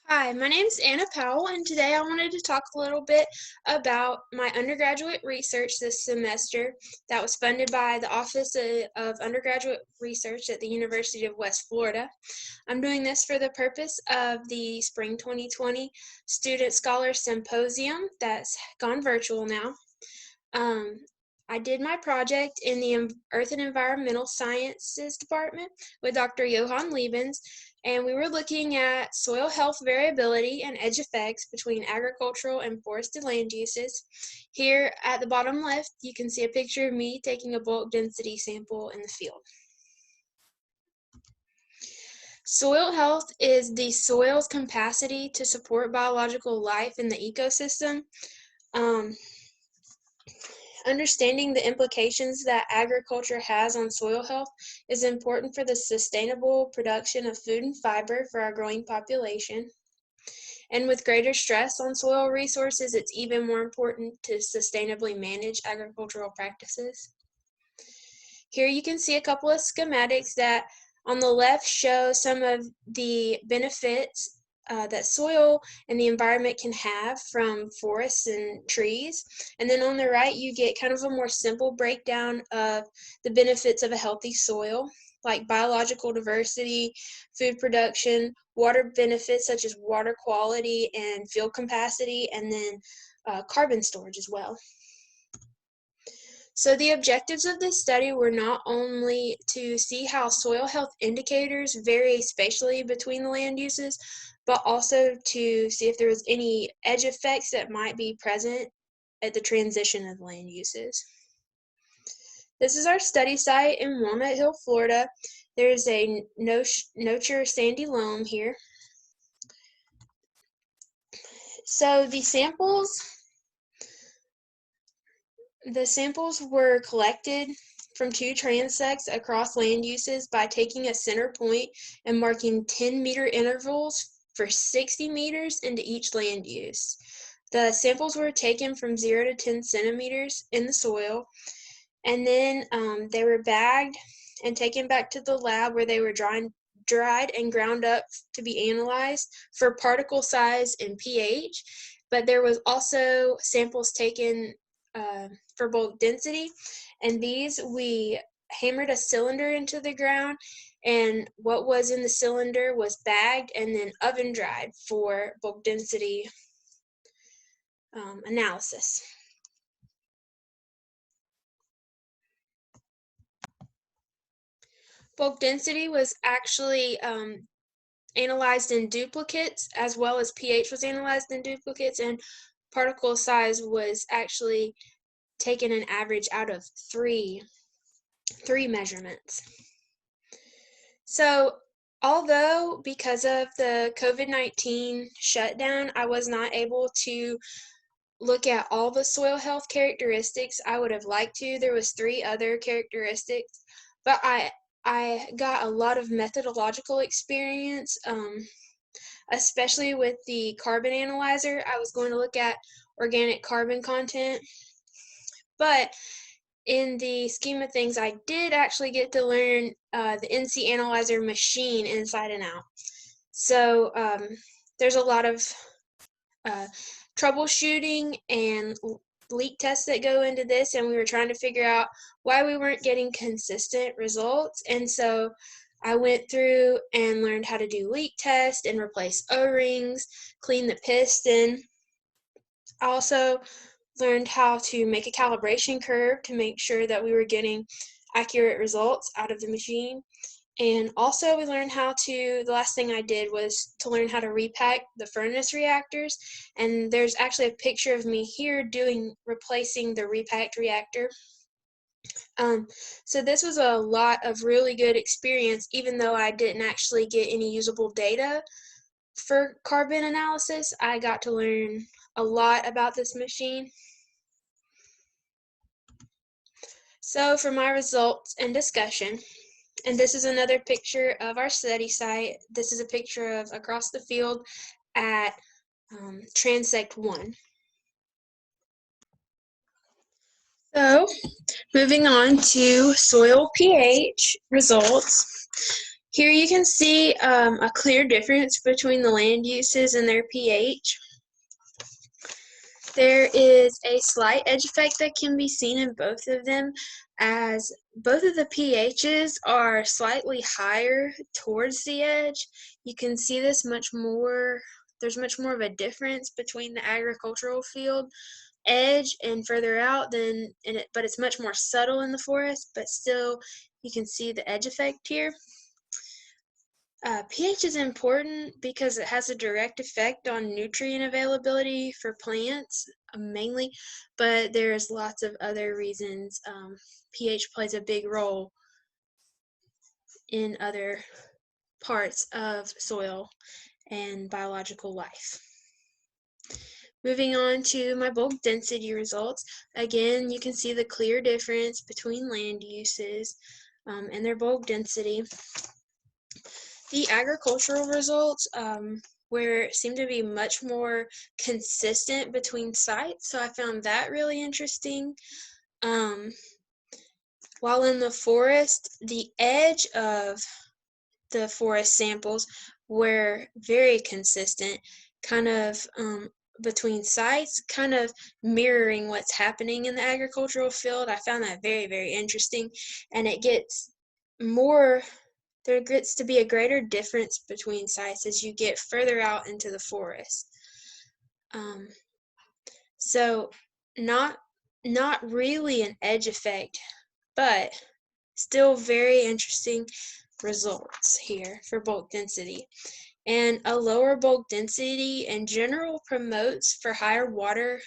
Hi, my name is Anna Powell, and today I wanted to talk a little bit about my undergraduate research this semester that was funded by the Office of Undergraduate Research at the University of West Florida. I'm doing this for the purpose of the Spring 2020 Student Scholar Symposium that's gone virtual now. I did my project in the Earth and Environmental Sciences Department with Dr. Johan Liebens, and we were looking at soil health variability and edge effects between agricultural and forested land uses. Here at the bottom left, you can see a picture of me taking a bulk density sample in the field. Soil health is the soil's capacity to support biological life in the ecosystem. Understanding the implications that agriculture has on soil health is important for the sustainable production of food and fiber for our growing population. And with greater stress on soil resources, it's even more important to sustainably manage agricultural practices. Here you can see a couple of schematics that on the left show some of the benefits that soil and the environment can have from forests and trees. And then on the right, you get kind of a more simple breakdown of the benefits of a healthy soil, like biological diversity, food production, water benefits such as water quality and field capacity, and then carbon storage as well. So the objectives of this study were not only to see how soil health indicators vary spatially between the land uses, but also to see if there was any edge effects that might be present at the transition of land uses. This is our study site in Walnut Hill, Florida. There's a no-cure sandy loam here. So the samples were collected from two transects across land uses by taking a center point and marking 10-meter intervals for 60 meters into each land use. The samples were taken from 0 to 10 centimeters in the soil, and then they were bagged and taken back to the lab where they were dried and ground up to be analyzed for particle size and pH. But there was also samples taken for bulk density, and these we hammered a cylinder into the ground, and what was in the cylinder was bagged and then oven dried for bulk density analysis. Bulk density was actually analyzed in duplicates, as well as pH was analyzed in duplicates, and particle size was actually taken an average out of three measurements. So although because of the COVID-19 shutdown, I was not able to look at all the soil health characteristics I would have liked to. There was 3 other characteristics, but I got a lot of methodological experience, especially with the carbon analyzer. I was going to look at organic carbon content, but in the scheme of things, I did actually get to learn the NC Analyzer machine inside and out. So there's a lot of troubleshooting and leak tests that go into this, and we were trying to figure out why we weren't getting consistent results. And so I went through and learned how to do leak tests and replace O-rings, clean the piston. I also learned how to make a calibration curve to make sure that we were getting accurate results out of the machine. And also we learned the last thing I did was to learn how to repack the furnace reactors. And there's actually a picture of me here replacing the repacked reactor. So this was a lot of really good experience, even though I didn't actually get any usable data for carbon analysis. I got to learn a lot about this machine. So for my results and discussion, and this is another picture of our study site. This is a picture of across the field at Transect 1. So moving on to soil pH results. Here you can see a clear difference between the land uses and their pH. There is a slight edge effect that can be seen in both of them, as both of the pHs are slightly higher towards the edge. You can see this much more, there's much more of a difference between the agricultural field edge and further out but it's much more subtle in the forest, but still you can see the edge effect here. pH is important because it has a direct effect on nutrient availability for plants, mainly, but there's lots of other reasons pH plays a big role in other parts of soil and biological life. Moving on to my bulk density results, again, you can see the clear difference between land uses and their bulk density. The agricultural results seem to be much more consistent between sites, so I found that really interesting. While in the forest, the edge of the forest samples were very consistent, kind of between sites, kind of mirroring what's happening in the agricultural field. I found that very, very interesting, and it gets more, there gets to be a greater difference between sites as you get further out into the forest. So not really an edge effect, but still very interesting results here for bulk density. And a lower bulk density in general promotes for higher water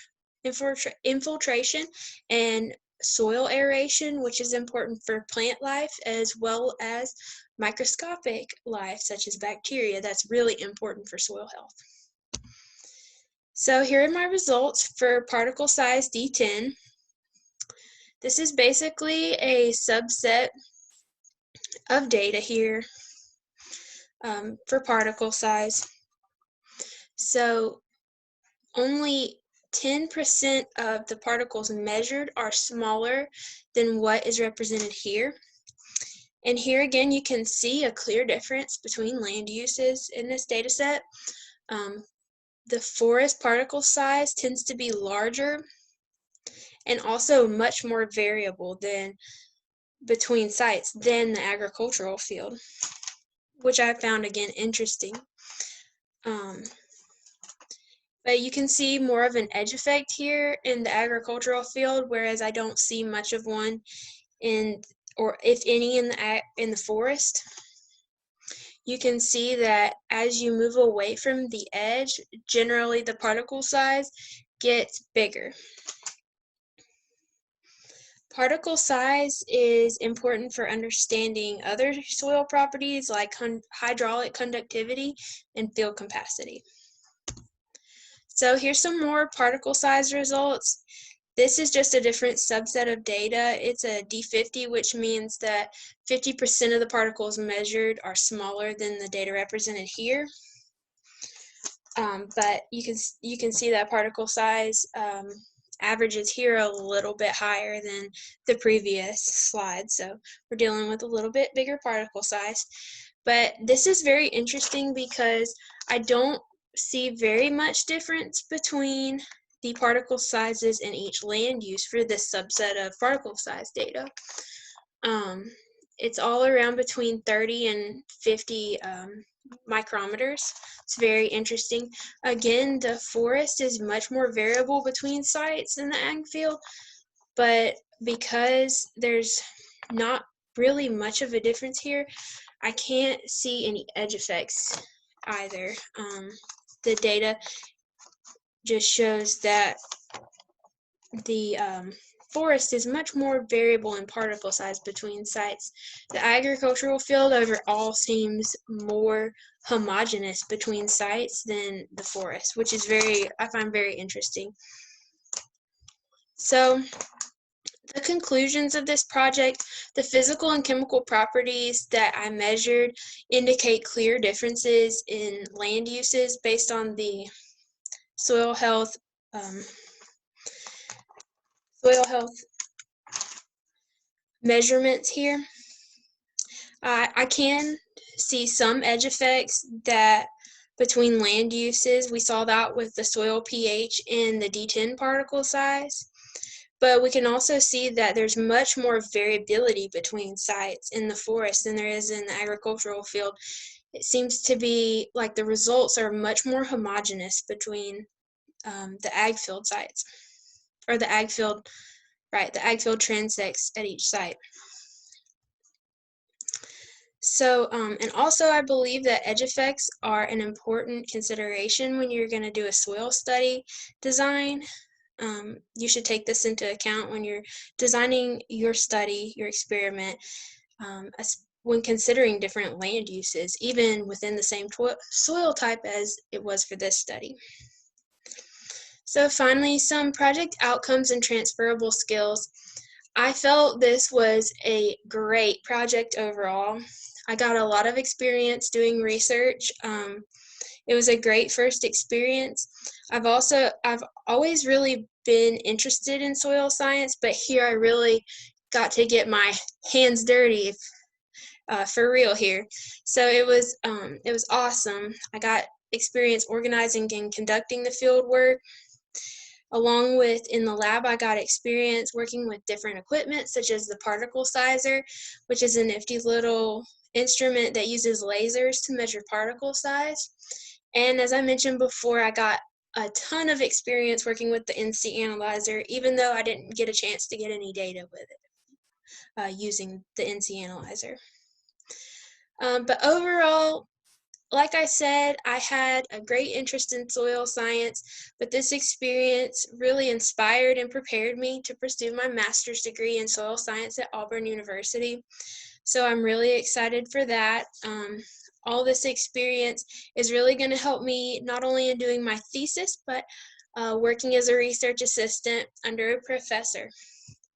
infiltration and soil aeration, which is important for plant life as well as microscopic life such as bacteria. That's really important for soil health. So here are my results for particle size D10. This is basically a subset of data here for particle size. So only 10% of the particles measured are smaller than what is represented here. And here again, you can see a clear difference between land uses in this data set. The forest particle size tends to be larger and also much more variable than between sites than the agricultural field, which I found again interesting. But you can see more of an edge effect here in the agricultural field, whereas I don't see much of one or if any in the forest. You can see that as you move away from the edge, generally the particle size gets bigger. Particle size is important for understanding other soil properties like hydraulic conductivity and field capacity. So here's some more particle size results. This is just a different subset of data. It's a D50, which means that 50% of the particles measured are smaller than the data represented here. But you can see that particle size averages here a little bit higher than the previous slide. So we're dealing with a little bit bigger particle size. But this is very interesting because I don't see very much difference between the particle sizes in each land use for this subset of particle size data. It's all around between 30 and 50 micrometers. It's very interesting. Again, the forest is much more variable between sites than the ag field, but because there's not really much of a difference here, I can't see any edge effects either. The data just shows that the forest is much more variable in particle size between sites. The agricultural field overall seems more homogeneous between sites than the forest, which is I find very interesting. So the conclusions of this project: the physical and chemical properties that I measured indicate clear differences in land uses based on the soil health measurements here. I can see some edge effects that between land uses. We saw that with the soil pH and the D10 particle size. But we can also see that there's much more variability between sites in the forest than there is in the agricultural field. It seems to be like the results are much more homogeneous between the ag field sites, or the ag field, right, the ag field transects at each site. So, and also I believe that edge effects are an important consideration when you're going to do a soil study design. You should take this into account when you're designing your study, your experiment, when considering different land uses, even within the same soil type as it was for this study. So finally, some project outcomes and transferable skills. I felt this was a great project overall. I got a lot of experience doing research. It was a great first experience. I've always really been interested in soil science, but here I really got to get my hands dirty for real here. So it was awesome. I got experience organizing and conducting the field work. Along with in the lab, I got experience working with different equipment, such as the particle sizer, which is a nifty little instrument that uses lasers to measure particle size. And as I mentioned before, I got a ton of experience working with the NC analyzer, even though I didn't get a chance to get any data with it using the NC analyzer. But overall, like I said, I had a great interest in soil science, but this experience really inspired and prepared me to pursue my master's degree in soil science at Auburn University. So I'm really excited for that. All this experience is really going to help me not only in doing my thesis, but working as a research assistant under a professor.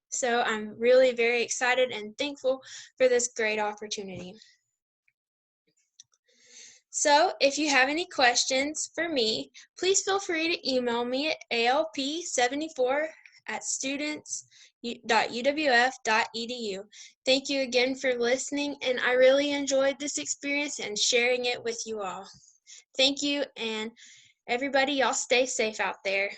So I'm really very excited and thankful for this great opportunity. So if you have any questions for me, please feel free to email me at alp74@students.uwf.edu. Thank you again for listening, and I really enjoyed this experience and sharing it with you all. Thank you, and everybody, y'all stay safe out there.